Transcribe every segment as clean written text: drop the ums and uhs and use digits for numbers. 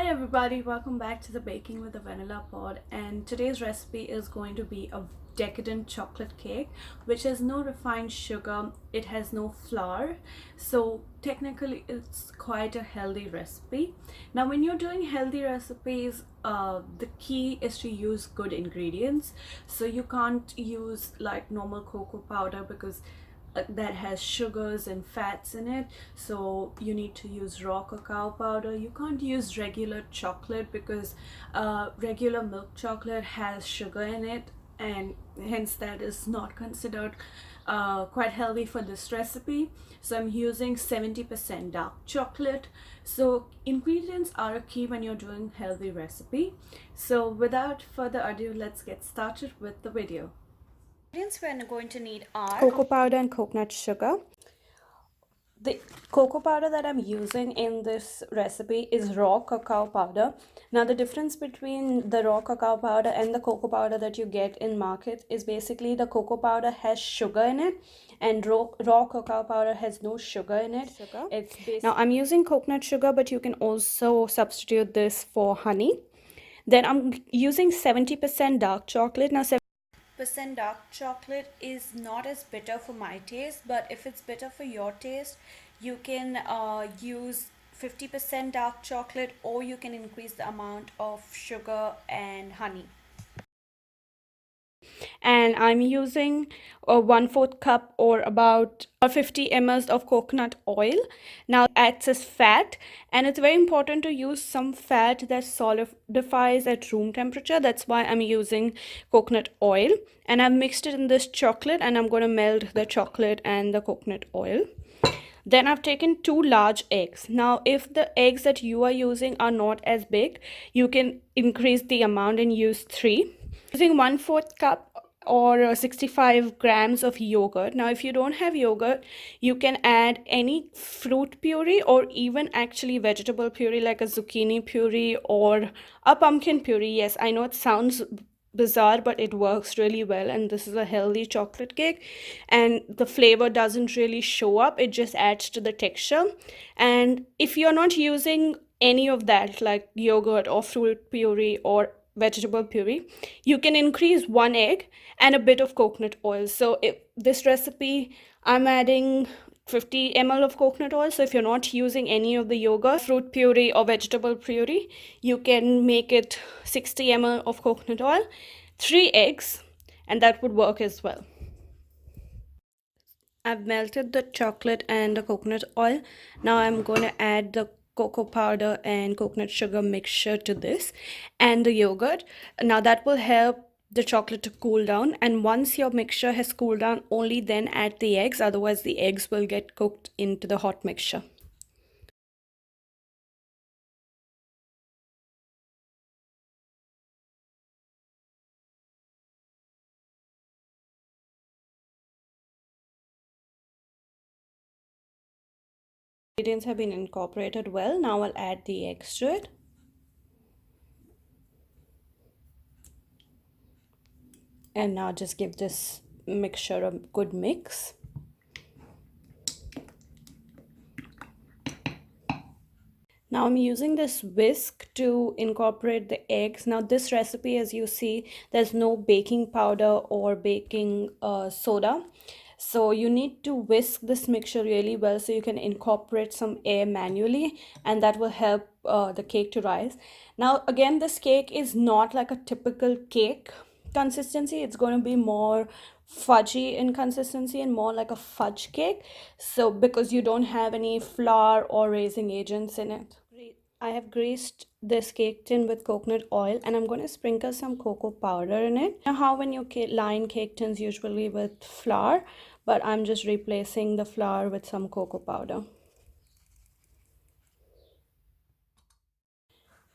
everybody, welcome back to the Baking with the Vanilla Pod, and today's recipe is going to be a decadent chocolate cake which has no refined sugar, it has no flour, so technically it's quite a healthy recipe. Now when you're doing healthy recipes, the key is to use good ingredients, so you can't use like normal cocoa powder because that has sugars and fats in it, so you need to use raw cacao powder. You can't use regular chocolate because regular milk chocolate has sugar in it, and hence that is not considered quite healthy for this recipe. So I'm using 70% dark chocolate. So ingredients are a key when you're doing healthy recipe. So without further ado, let's get started with the video. Ingredients we're going to need are cocoa powder and coconut sugar. The cocoa powder that I'm using in this recipe is raw cacao powder. Now the difference between the raw cacao powder and the cocoa powder that you get in market is basically the cocoa powder has sugar in it and raw cacao powder has no sugar in it. Now I'm using coconut sugar, but you can also substitute this for honey. Then I'm using 70% dark chocolate. Now 70% dark chocolate is not as bitter for my taste, but if it's bitter for your taste, you can use 50% dark chocolate, or you can increase the amount of sugar and honey. And I'm using a 1/4 cup or about 50 ml of coconut oil. Now acts as fat, and it's very important to use some fat that solidifies at room temperature. That's why I'm using coconut oil, and I've mixed it in this chocolate, and I'm going to melt the chocolate and the coconut oil. Then I've taken 2 large eggs. Now if the eggs that you are using are not as big, you can increase the amount and use 3. Using 1/4 cup or 65 grams of yogurt. Now if you don't have yogurt, you can add any fruit puree or even actually vegetable puree like a zucchini puree or a pumpkin puree. Yes, I know it sounds bizarre, but it works really well, and this is a healthy chocolate cake, and the flavor doesn't really show up, it just adds to the texture. And if you're not using any of that like yogurt or fruit puree or vegetable puree, you can increase 1 egg and a bit of coconut oil. So if this recipe, I'm adding 50 ml of coconut oil. So if you're not using any of the yogurt, fruit puree or vegetable puree, you can make it 60 ml of coconut oil, 3 eggs, and that would work as well. I've melted the chocolate and the coconut oil. Now I'm going to add the cocoa powder and coconut sugar mixture to this and the yogurt. Now that will help the chocolate to cool down, and once your mixture has cooled down, only then add the eggs, otherwise the eggs will get cooked into the hot mixture. Ingredients have been incorporated well. Now I'll add the eggs to it. And now just give this mixture a good mix. Now I'm using this whisk to incorporate the eggs. Now this recipe, as you see, there's no baking powder or baking soda. So you need to whisk this mixture really well so you can incorporate some air manually, and that will help the cake to rise. Now again, this cake is not like a typical cake consistency. It's going to be more fudgy in consistency and more like a fudge cake, so because you don't have any flour or raising agents in it. I have greased this cake tin with coconut oil, and I'm going to sprinkle some cocoa powder in it. Now how when you line cake tins usually with flour, but I'm just replacing the flour with some cocoa powder.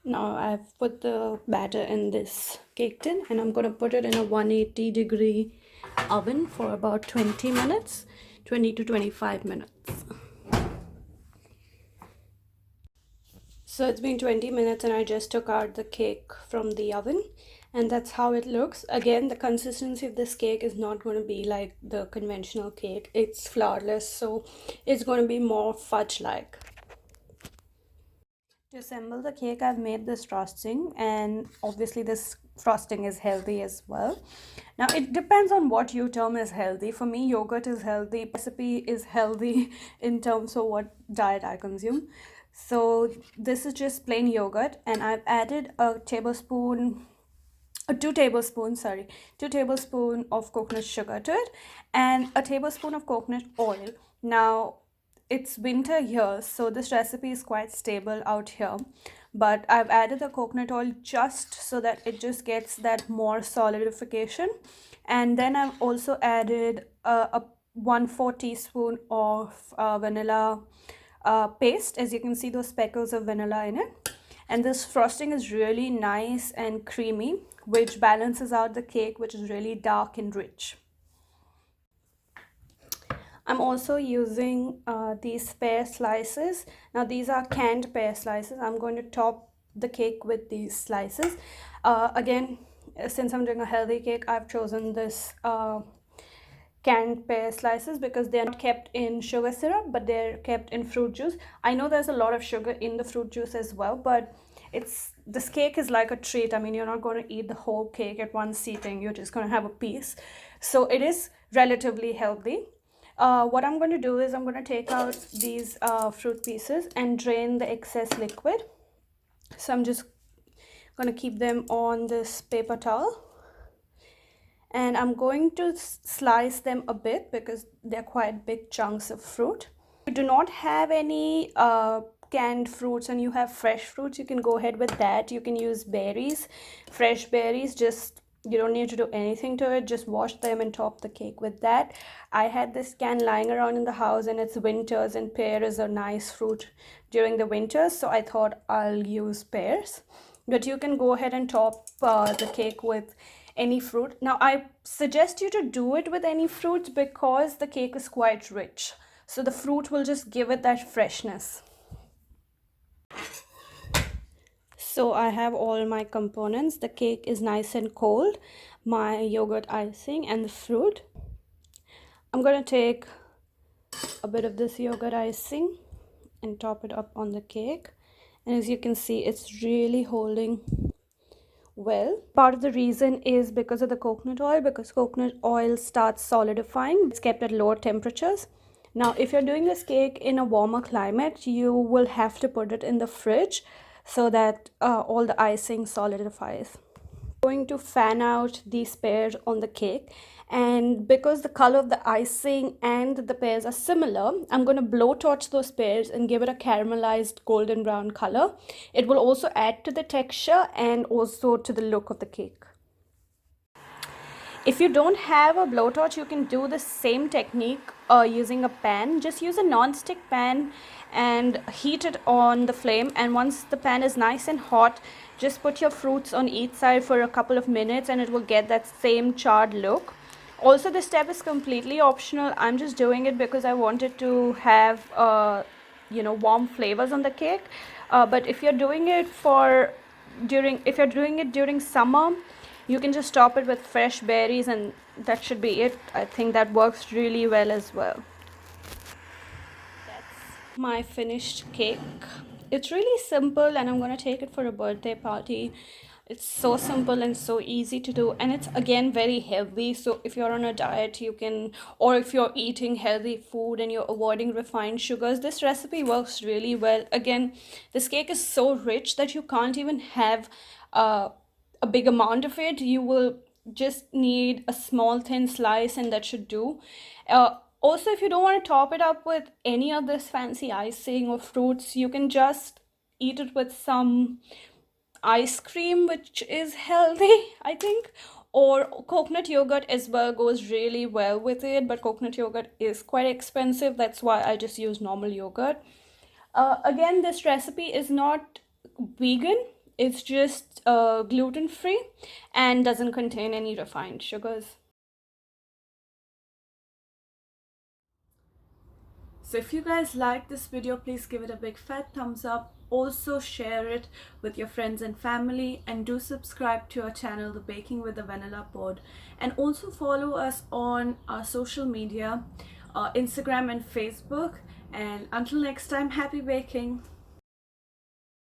Now I've put the batter in this cake tin, and I'm going to put it in a 180-degree oven for about 20 minutes, 20 to 25 minutes. So it's been 20 minutes and I just took out the cake from the oven, and that's how it looks. Again, the consistency of this cake is not going to be like the conventional cake. It's flourless, so it's going to be more fudge-like. To assemble the cake, I've made this frosting, and obviously this frosting is healthy as well. Now it depends on what you term as healthy. For me, yogurt is healthy. Recipe is healthy in terms of what diet I consume. So this is just plain yogurt, and I've added a tablespoon, 2 tablespoons, sorry, 2 tablespoon of coconut sugar to it, and a tablespoon of coconut oil. Now it's winter here, so this recipe is quite stable out here, but I've added the coconut oil just so that it just gets that more solidification. And then I've also added a 1/4 teaspoon of vanilla paste. As you can see, those speckles of vanilla in it, and this frosting is really nice and creamy, which balances out the cake, which is really dark and rich. I'm also using these pear slices. Now these are canned pear slices. I'm going to top the cake with these slices. Again, since I'm doing a healthy cake, I've chosen this canned pear slices because they're not kept in sugar syrup, but they're kept in fruit juice. I know there's a lot of sugar in the fruit juice as well, but this cake is like a treat. I mean, you're not going to eat the whole cake at one sitting. You're just going to have a piece. So it is relatively healthy. What I'm going to do is I'm going to take out these fruit pieces and drain the excess liquid. So I'm just going to keep them on this paper towel, and I'm going to slice them a bit because they're quite big chunks of fruit. If you do not have any canned fruits and you have fresh fruits, you can go ahead with that. You can use berries, fresh berries. Just, you don't need to do anything to it, just wash them and top the cake with that. I had this can lying around in the house, and it's winters and pear is a nice fruit during the winters, so I thought I'll use pears. But you can go ahead and top the cake with any fruit. Now I suggest you to do it with any fruits because the cake is quite rich, so the fruit will just give it that freshness. So I have all my components. The cake is nice and cold, my yogurt icing, and the fruit. I'm going to take a bit of this yogurt icing and top it up on the cake. And as you can see, it's really holding well. Part of the reason is because of the coconut oil, because coconut oil starts solidifying. It's kept at lower temperatures. Now, if you're doing this cake in a warmer climate, you will have to put it in the fridge so that all the icing solidifies. I'm going to fan out these pears on the cake, and because the color of the icing and the pears are similar, I'm going to blowtorch those pears and give it a caramelized golden brown color. It will also add to the texture and also to the look of the cake. If you don't have a blowtorch, you can do the same technique using a pan. Just use a non-stick pan and heat it on the flame, and once the pan is nice and hot, just put your fruits on each side for a couple of minutes and it will get that same charred look. Also, this step is completely optional. I'm just doing it because I wanted to have warm flavors on the cake. But if you're doing it during summer, you can just top it with fresh berries and that should be it. I think that works really well as well. That's my finished cake. It's really simple, and I'm going to take it for a birthday party. It's so simple and so easy to do, and it's again very healthy. So if you're on a diet, you can, or if you're eating healthy food and you're avoiding refined sugars, this recipe works really well. Again, this cake is so rich that you can't even have a big amount of it. You will just need a small thin slice and that should do. Also, if you don't want to top it up with any of this fancy icing or fruits, you can just eat it with some ice cream, which is healthy, I think, or coconut yogurt as well goes really well with it, but coconut yogurt is quite expensive. That's why I just use normal yogurt. Again, this recipe is not vegan. It's just gluten free and doesn't contain any refined sugars. So if you guys like this video, please give it a big fat thumbs up. Also share it with your friends and family, and do subscribe to our channel, The Baking with the Vanilla Pod, and also follow us on our social media, Instagram and Facebook. And until next time, happy baking.